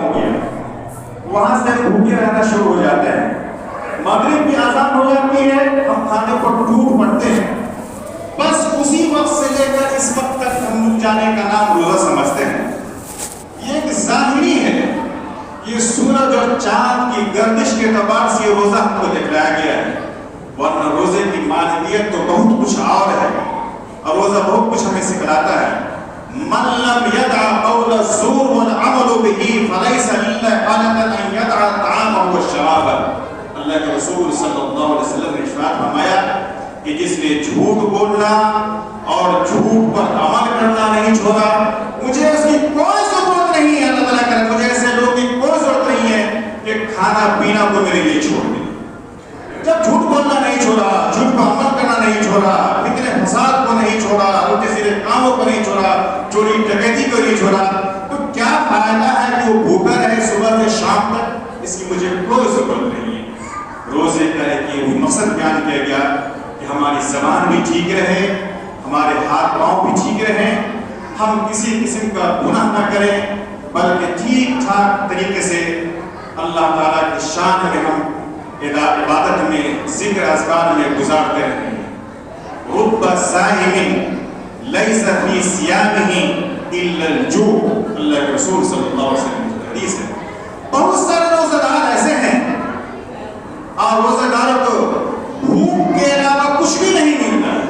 ہو گیا، وہاں سے بھوکے رہنا شروع ہو جاتے ہیں. مغرب کی اذان ہو جاتی ہے، ہم کھانے کو ٹوٹ پڑتے ہیں. بس اسی وقت سے لے کر اس وقت تک ہم رک جانے کا نام روزہ سمجھتے ہیں. یہ ایک ظاہری ہے. یہ سورج اور چاند کی گردش کے اعتبار سے روزہ ہم کو دکھلایا گیا ہے، ورنہ روزے کی معنویت تو بہت کچھ اور ہے، اور روزہ بہت کچھ ہمیں سکھلاتا ہے. من لم يدع قول الزور والعمل به فليس لله حاجة ان يدع طعامه وشرابه. اللہ کے رسول صلی اللہ علیہ وسلم نے ارشاد فرمایا کہ جس نے جھوٹ بولنا اور جھوٹ پر عمل کرنا نہیں چھوڑا، مجھے اس کی کوئی ضرورت نہیں ہے. اللہ تعالیٰ کہتا ہے مجھے ایسے لوگوں کی کوئی ضرورت نہیں ہے کہ کھانا پینا کو میرے لیے چھوڑ دیں. جب جھوٹ بولنا نہیں چھوڑا، جھوٹ پر عمل کرنا نہیں چھوڑا، فتنے فساد کو نہیں چھوڑا، الٹے سیدھے کاموں کو نہیں چھوڑا، چوری ڈکیتی کو نہیں چھوڑا، تو کیا فائدہ ہے کہ وہ بھوکا رہے صبح سے شام تک؟ اس کی مجھے کوئی ضرورت نہیں ہے. روزے کا ایک یہ مقصد بیان کیا گیا کہ ہماری زبان بھی ٹھیک رہے، ہمارے ہاتھ پاؤں بھی ٹھیک رہے، ہم کسی قسم کا گناہ نہ کریں، بلکہ ٹھیک ٹھاک طریقے سے اللہ تعالیٰ کی شان میں ہم عبادت میں، ذکر اذکار میں گزارتے رہیں. رب صائم لیس فی صیامہ الا الجوع. اللہ کے رسول صلی اللہ علیہ وسلم کی حدیث ہے. بہت سارے روزہ دار ایسے ہیں اور روزہ داروں کو بھوک کے علاوہ کچھ بھی نہیں ملتا ہے،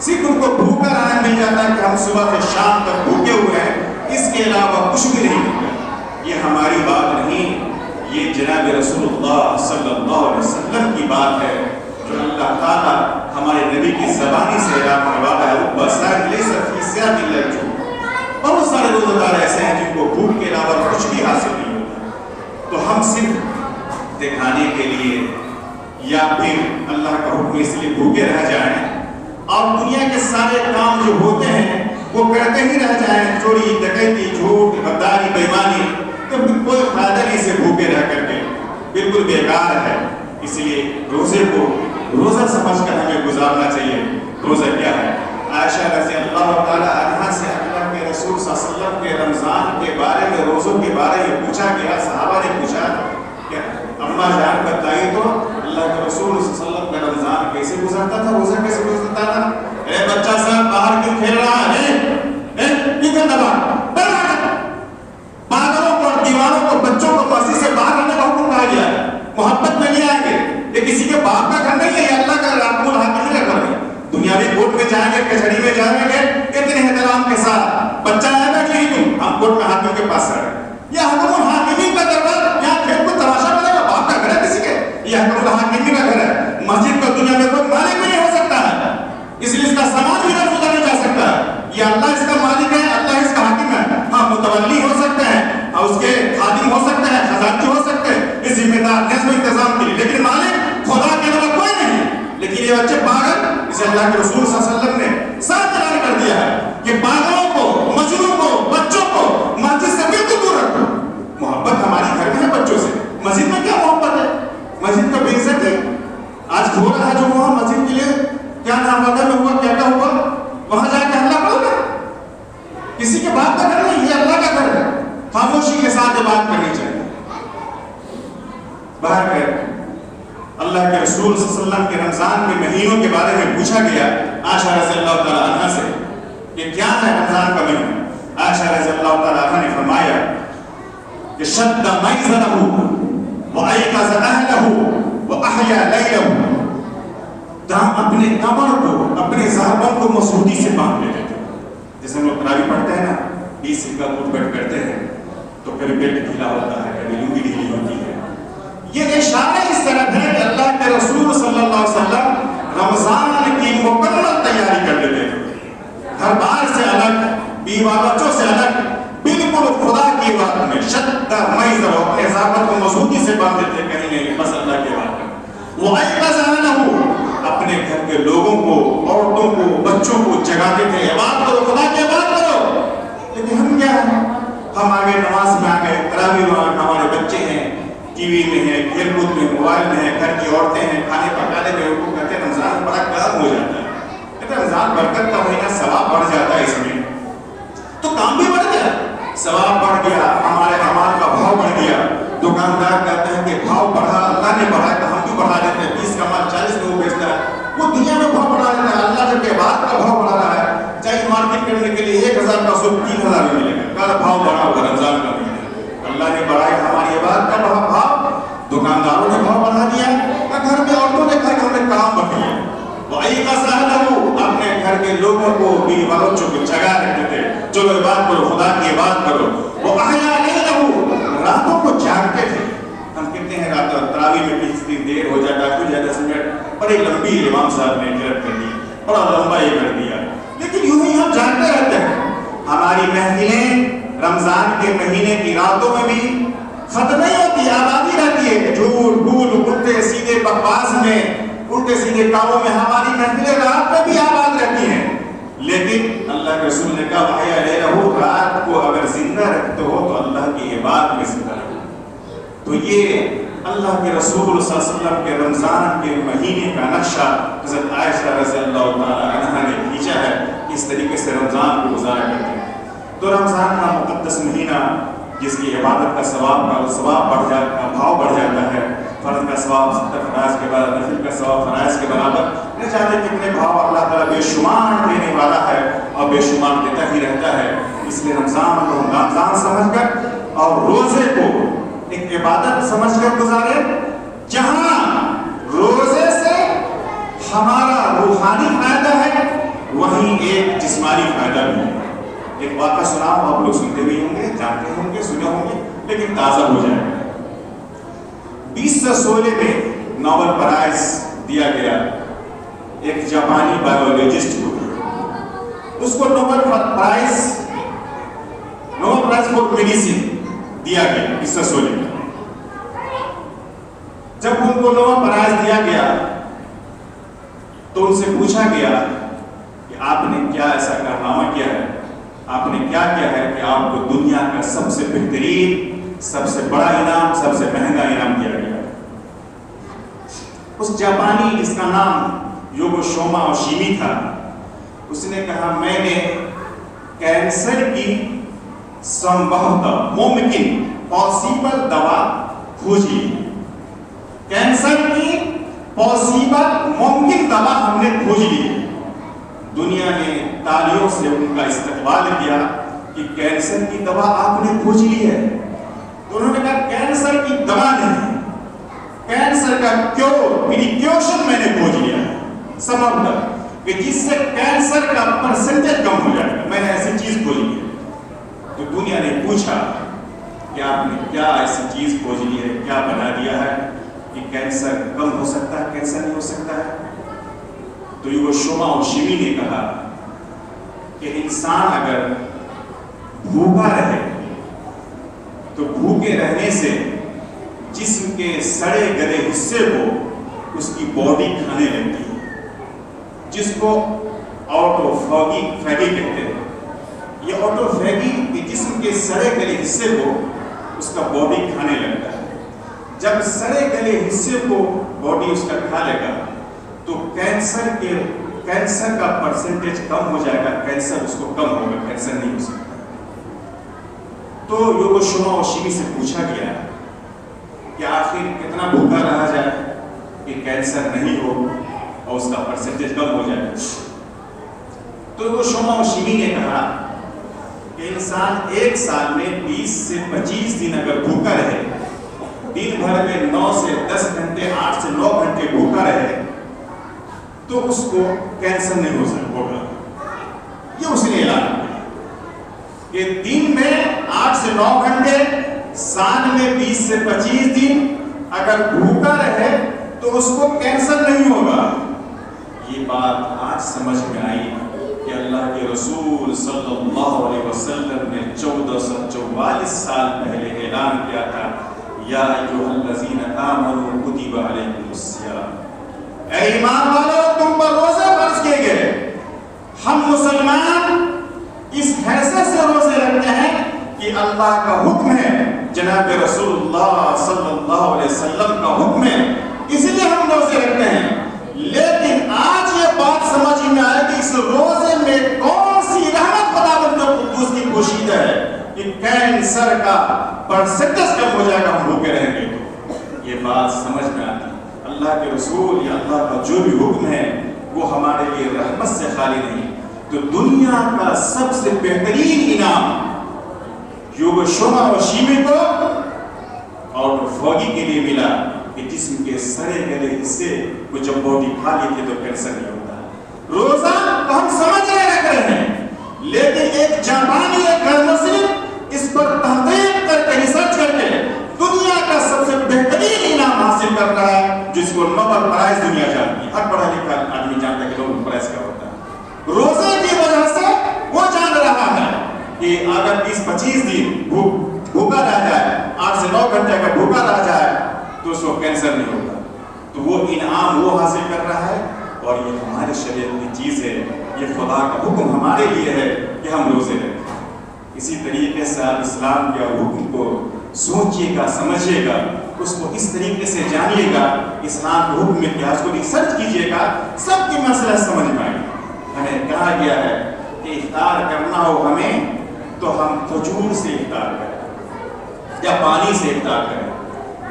صرف ان کو بھوکا رہنا مل جاتا ہے کہ ہم صبح سے شام تک بھوکے ہوئے ہیں، اس کے علاوہ کچھ بھی نہیں ملتا. یہ ہماری بات نہیں، یہ جناب رسول اللہ صلی اللہ علیہ وسلم کی بات ہے جو اللہ تعالیٰ ہمارے نبی کی زبانی سے اعلان کرواتا ہے. رب صائم لیس فی صیامہ الا الجوع. بہت سارے روزہ دار ایسے ہیں جن کو بھوک کے علاوہ کچھ بھی حاصل نہیں ہوتا، تو ہم صرف دکھانے کے لیے یا پھر اللہ کا حکم اس لیے بھوکے رہ جائیں اور دنیا کے سارے کام جو ہوتے ہیں وہ کرتے ہی رہ جائیں، چوری ڈکیتی جھوٹ غداری بےایمانی، تو کوئی فائدہ نہیں سے بھوکے رہ کر کے، بالکل بیکار ہے. اس لیے روزے کو روزہ سمجھ کر ہمیں گزارنا چاہیے. روزہ کیا ہے؟ عائشہ رضی اللہ تعالیٰ عنہا سے اللہ کے رسول صلی اللہ علیہ وسلم کے رمضان کے بارے میں، روزوں کے بارے میں پوچھا گیا. صحابہ نے پوچھا کہ اماں جان بتائیے تو اللہ کے رسول صلی اللہ علیہ وسلم کا رمضان کیسے گزرتا تھا، روزہ کیسے گزرتا تھا؟ اے بچہ صاحب باہر کیوں کھیل رہا ہے؟ کیوں کھیلتا باہر؟ پاگلوں کو اور دیوانوں کو، بچوں کو مسجد سے باہر آنے کا حکم کہا گیا ہے. محبت میں نہیں آئیں گے. یہ کسی کے باپ کا گھر نہیں ہے، یہ اللہ کا رب العالمین کا گھر ہے. دنیاوی کورٹ میں جائیں گے، کچہری میں جائیں گے، اتنے احترام کے ساتھ بچہ آئے گا کہ نہیں، ہم کورٹ میں حاکم کے پاس رہیں. یہ حکم الحاکمین کا دربار، یہاں کھیل کو تماشا بنے گا، باپ کا گھر ہے کسی کے؟ یہ حکم الحاکمین کا گھر ہے. مسجد کا دنیا میں کوئی مالک بھی نہیں ہو سکتا ہے، اس لیے اس کا سامان بھی نہ نہیں جا سکتا ہے. یہ اللہ اس کا مالک ہے، اللہ اس کا حاکم ہے. ہاں متولی ہو سکتے ہیں اور اس کے خادم ہو سکتے ہیں، خزانچی ہو سکتے ہیں، اس ذمہ دار نظم و انتظام کے لیے، لیکن مالک خدا کے علاوہ کوئی نہیں. لیکن یہ بچے پاگل، اسے اللہ کے رسول صلی اللہ علیہ وسلم نے صاف اعلان کر دیا ہے کہ پاگلوں کو، مجنوں کو، بچوں کو مسجد سے بالکل دور رکھو. محبت ہماری گھر میں ہے بچوں سے، مسجد میں کیا محبت ہے؟ مسجد کا بے عزت ہے. آج ہو رہا ہے جو وہاں مسجد کے لیے کیا نامادہ میں ہوا، کیا کیا ہوا، وہاں جا کے حملہ کرو گے. کسی کے باپ کا گھر نہیں، یہ اللہ کا گھر ہے. خاموشی کے ساتھ یہ بات کرنی چاہیے. باہر گئے اللہ کے رسول صلی اللہ علیہ وسلم کے رمضان کے مہینوں کے بارے میں پوچھا گیا عائشہ رضی اللہ تعالیٰ عنہ سے کہ کیا ہے رمضان کا مہینہ. عائشہ رضی اللہ تعالیٰ عنہ نے فرمایا کہ شد میزرہ وایقظ اہلہ واحیا لیلہ. ہم اپنے کمر کو، اپنے ضربوں کو مسعودی سے باندھ لیتے تھے. جیسے ہم لوگ تراویح پڑھتے ہیں نا، 20 رکعت اٹھ بیٹھ کرتے ہیں تو کبھی پیٹ ڈھیلا ہوتا ہے، کبھی لنگی ڈھیلی ہوتی ہے. یہ اشارہ اس طرح ہے کہ اللہ کے رسول صلی اللہ علیہ وسلم رمضان کی مکمل تیاری کر لیتے تھے. ہر بار سے الگ، بیوہ بچوں سے الگ، بالکل خدا کی بات میں شد میزر، اپنے ضابط کو مسعودی سے باندھ دیتے، کہیں نہیں، بس اللہ کی بات میں. وایقظ اہلہ، اپنے گھر کے لوگوں کو، عورتوں کو، بچوں کو جگاتے تھے، عبادت کرو، خدا کی عبادت کرو. لیکن ہم کیا ہیں؟ ہم آگے نماز میں آ گئے، تراویح میں ہمارے بچے ہیں، ٹی وی میں ہیں، کھیل کود میں، موبائل میں ہیں، گھر کی عورتیں ہیں، کھانے پکانے میں. ان کو کہتے ہیں رمضان بڑا کام ہو جاتا ہے. کہتے ہیں رمضان برکت کا مہینہ، ثواب بڑھ جاتا ہے اس میں. تو کام بھی بڑھ گیا، ثواب بڑھ گیا، ہمارے اعمال کا بہت دکاندار کہتے ہیں کہ بھاؤ بڑھا، اللہ نے بڑھایا تو ہم بھی بڑھا دیتے ہیں، 20 کا مال 40 میں وہ بیچتا ہے، وہ دنیا میں بھاؤ بڑھا دیتا ہے، اللہ جب عبادت کا بھاؤ بڑھا رہا ہے، چاہے مارکیٹ کرنے کے لیے 1000 کا سوٹ 3000 میں ملے گا، کہا بھاؤ بڑھا ہوگا رمضان کا مہینہ، اللہ نے بڑھایا ہماری عبادت کا بھاؤ، دکانداروں نے بھاؤ بڑھا دیا، گھر میں عورتوں نے کہا کہ ہم نے کام بڑھ دیا، اپنے گھر کے لوگوں کو بیوی بچوں کو جگا رہتے تھے، چلو عبادت کرو، خدا کی عبادت کرو، وہ راتوں کو جاگتے تھے، ہم کہتے ہیں رات تراویح میں 20 دن دیر ہو جاتا ہے، کچھ 10 منٹ بڑی لمبی امام صاحب نے ہجرت کر دی، بڑا لمبا یہ کر دیا، لیکن یوں ہی ہم جاگتے رہتے ہیں، ہماری محفلیں رمضان کے مہینے کی راتوں میں بھی ختم نہیں ہوتی، آبادی رہتی ہے، جھوٹ بول الٹے سیدھے بکواس میں، الٹے سیدھے کاموں میں ہماری محفلیں رات میں بھی آباد رہتی ہیں، لیکن اللہ کے رسول نے کہا وحیا لے رہو، رات کو اگر زندہ رکھتے ہو تو اللہ کی عبادت میں زندہ رکھو۔ تو یہ اللہ کے رسول صلی اللہ علیہ وسلم کے رمضان کے مہینے کا نقشہ حضرت عائشہ رضی اللہ تعالی عنہا نے کھینچا ہے، اس طریقے سے رمضان کو گزارا کرتے ہیں۔ تو رمضان کا مقدس مہینہ جس کی عبادت کا ثواب بڑھ جاتا، بھاؤ بڑھ جاتا ہے، فرض کا ثواب 70 فرائض کے بعد، نفل کا ثواب فرائض کے برابر، نہ جانے کتنے بھاؤ اللہ تعالیٰ بے شمار دینے والا ہے اور بے شمار دیتا ہی رہتا ہے۔ اس لیے رمضان کو رمضان سمجھ کر اور روزے کو ایک عبادت سمجھ کر گزارے، جہاں روزے سے ہمارا روحانی فائدہ ہے وہیں ایک جسمانی فائدہ بھی ہے۔ ایک واقعہ سناؤ، آپ لوگ سنتے بھی ہوں گے، جانتے ہوں گے، سنے ہوں گے، لیکن تازہ ہو جائے گا۔ 1916 میں نوبل پرائز دیا گیا ایک جاپانی بایولوجسٹ کو، اس کو نوبل پرائز فار میڈیسن دیا گیا 1916 میں۔ جب ان کو نوبل پرائز دیا گیا تو ان سے پوچھا گیا کہ آپ نے کیا ایسا کارنامہ کیا ہے، آپ نے کیا کیا ہے کہ آپ کو دنیا کا سب سے بہترین، سب سے بڑا انعام، سب سے مہنگا انعام دیا گیا۔ اس جاپانی جس کا نام یوگو شوما اوشیمی تھا، اس نے کہا میں نے کینسر کی سمبھوتا ممکن پاسیبل دوا کھوج لی، کینسر کی پاسیبل ممکن دوا ہم نے کھوج لی۔ دنیا نے تالیوں سے ان کا استقبال کیا کہ کینسر کی دوا آپ نے کھوج لی ہے۔ تو انہوں نے کہا کینسر کی دوا نہیں، کینسر کا پریکوشن میں نے کھوج لیا ہے، سبب کہ جس سے کینسر کا پرسنٹیج کم ہو جائے گا، میں نے ایسی چیز کھوجی ہے۔ تو دنیا نے پوچھا کہ آپ نے کیا ایسی چیز کھوج لی ہے، کیا بنا دیا ہے کہ کینسر کم ہو سکتا ہے، کینسر نہیں ہو سکتا ہے؟ تو یوگو شوما اوشیمی نے کہا کہ انسان اگر بھوکا رہے تو بھوکے رہنے سے جسم کے سڑے گلے حصے کو اس کی باڈی کھانے لگتی ہے، جس کو آٹوفیگی کہتے ہیں۔ یہ آٹوفیگی کے جسم کے سڑے گلے حصے کو اس کا باڈی کھانے لگتا ہے۔ جب سڑے گلے حصے کو باڈی اس کا کھا لے گا تو کینسر کا پرسنٹیج کم ہو جائے گا، کینسر اس کو کم ہوگا، کینسر نہیں ہو سکتا۔ تو یوگو شوما اوشیمی سے پوچھا گیا کہ آخر کتنا بھوکا رہا جائے کہ کینسر نہیں ہو اور اس کا پرسنٹیج کم ہو جائے؟ تو یوگو شوما اوشیمی نے کہا کہ انسان ایک سال میں 20 سے 25 دن اگر بھوکا رہے، دن بھر میں 9 سے 10 گھنٹے، 8 سے 9 گھنٹے بھوکا رہے تو اس کو کینسر نہیں ہو سکتا ہوگا۔ یہ اس نے اعلان کیا کہ دن میں 8 سے 9 گھنٹے، سال میں 20 سے 25 دن اگر بھوکا رہے تو اس کو کینسر نہیں ہوگا۔ یہ بات آج سمجھ میں آئی کہ اللہ کے رسول صلی اللہ علیہ وسلم نے 1444 سال پہلے اعلان کیا تھا، یا ایھا الذین آمنوا کتب علیکم الصیام، اے ایمان والو تم پر روزے فرض کیے گئے۔ ہم مسلمان اس حیثیت سے روزے رکھتے ہیں کہ اللہ کا حکم ہے، جناب رسول اللہ صلی اللہ علیہ وسلم کا حکم ہے، اس لیے ہم روزے رکھتے ہیں۔ لیکن آج یہ بات سمجھ میں آئے کہ اس روزے میں کون سی رحمت خداوند قدوس کی پوشیدہ ہے کہ کینسر کا پرسنٹیج کم ہو جائے گا، ہم بھوکے رہیں گے۔ یہ بات سمجھ میں آتی ہے اللہ کے رسول یا اللہ کا جو بھی حکم ہے وہ ہمارے لیے رحمت سے خالی نہیں. تو دنیا کا سب سے بہترین انعام یوگ شوما اور شیمے کو اور فوگی کے لیے ملا کہ جسم کے سڑے گلے حصے کو جب باڈی کھا لیتے تو کینسر نہیں ہوتا. روزہ تو ہم سمجھ رکھ رہے ہیں لیکن ایک جاپانی ایک غیر مسلم اس پر تحقیق کر کے ریسرچ کر کے دنیا کا سب سے بہترین انعام حاصل کر رہا ہے جس کو نوبل پرائز دنیا جانتی ہے. ہر پڑھا لکھا آدمی جانتا ہے کہ نوبل پرائز کیا ہوتا ہے. روزے کی وجہ سے وہ جان رہا ہے کہ اگر 20-25 دن بھوکا رہ جائے 8 سے 9 گھنٹے کا بھوکا رہ جائے تو اس کو کینسر نہیں ہوگا. تو وہ انعام وہ حاصل کر رہا ہے اور یہ ہمارے شریعت کی چیز ہے. یہ خدا کا حکم ہمارے لیے ہے کہ ہم روزے رکھیں. اسی طریقے سے آپ اسلام کے حکم کو سوچیے گا سمجھیے گا اس کو اس طریقے سے جانیے گا اسلام کے حکم میں کیا اس کو ریسرچ کیجیے گا سب کی مسئلہ سمجھ میں آئے. ہمیں کہا گیا ہے کہ افطار کرنا ہو ہمیں تو ہم کھجور سے افطار کریں یا پانی سے افطار کریں.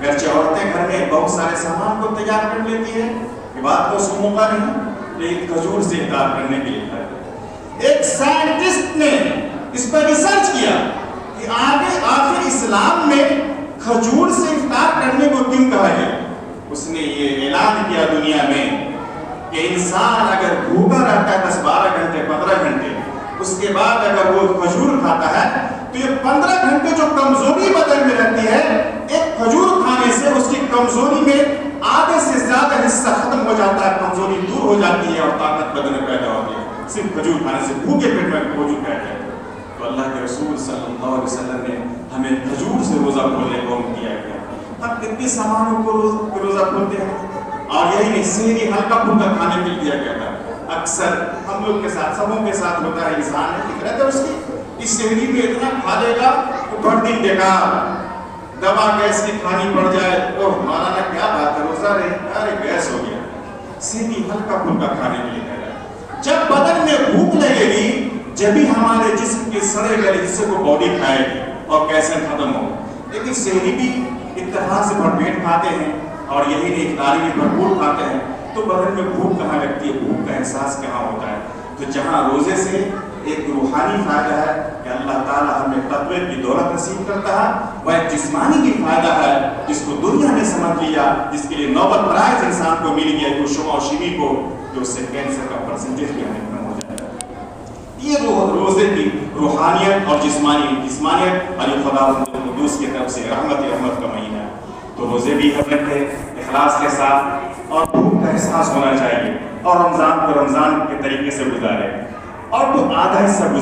گرچہ عورتیں گھر میں بہت سارے سامان کو تیار کر لیتی ہیں یہ بات تو اس کو موقع نہیں لیکن کھجور سے افطار کرنے کے لیے. ایک سائنٹسٹ نے اس پر ریسرچ کیا کہ آخر اسلام میں کھجور سے افطار کرنے کو کیوں کہا گیا. اس نے یہ اعلان کیا دنیا میں کہ انسان اگر بھوکا رہتا ہے 10-12 گھنٹے 15 گھنٹے اس کے بعد اگر وہ کھجور کھاتا ہے تو یہ 15 گھنٹے جو کمزوری بدن میں رہتی ہے ایک کھجور کھانے سے اس کی کمزوری میں آدھے سے زیادہ حصہ ختم ہو جاتا ہے. کمزوری دور ہو جاتی ہے اور طاقت بدن میں پیدا ہوتی ہے. صرف کھجور کھانے سے بھوکے پیٹ میں کھجور کھایا جائے. تو اللہ کے رسول صلی اللہ علیہ وسلم نے ہمیں کھجور سے روزہ کھولنے کو حکم کیا گیا. ہم کتنے سامانوں کو روزہ کھولتے ہیں اور یہی نہیں سحری ہلکا پھلکا کھانے کے لیے دیا گیا تھا. اکثر ہم لوگ کے ساتھ سبوں کے ساتھ ہوتا ہے انسان ہے فطرت ہے اس کی اس سحری میں اتنا کھا لے گا تو بڑھ دن بیکار دوا گیس کی کھانی پڑ جائے تو مولانا کیا بات ہے روزہ رہے ارے گیس ہو گیا. سحری ہلکا پھلکا کھانے کے لیے کہہ رہا ہے. جب بدن میں بھوک لگے گی جب بھی ہمارے جسم کے سڑے گلے حصے کو باڈی کھائے گی اور کیسے ختم ہو. لیکن سحری بھی اتفاق سے بھر پیٹ کھاتے ہیں اور یہی نہیں افطاری بھی بھرپور کھاتے ہیں تو بدن میں بھوک کہاں لگتی ہے بھوک کا احساس کہاں ہوتا ہے. تو جہاں روزے سے ایک روحانی فائدہ ہے کہ اللہ تعالیٰ ہمیں تقوی کی دولت نصیب کرتا ہے وہ ایک جسمانی بھی فائدہ ہے جس کو دنیا نے سمجھ لیا جس کے لیے نوبل پرائز انسان کو مل گیا جو شما و شیمی کو جو اس سے کینسر کا پرسنٹیج بھی ہمیں کم ہو جائے گا. یہ روزے کی روحانیت اور جسمانیت علی خدا قدوس کی طرف سے رحمت کا مہینہ ہے. تو روزے بھی ہم رکھے اخلاص کے ساتھ اور بھوک کا احساس ہونا چاہیے اور رمضان کو رمضان کے طریقے سے گزارے اور تو آدھا حصہ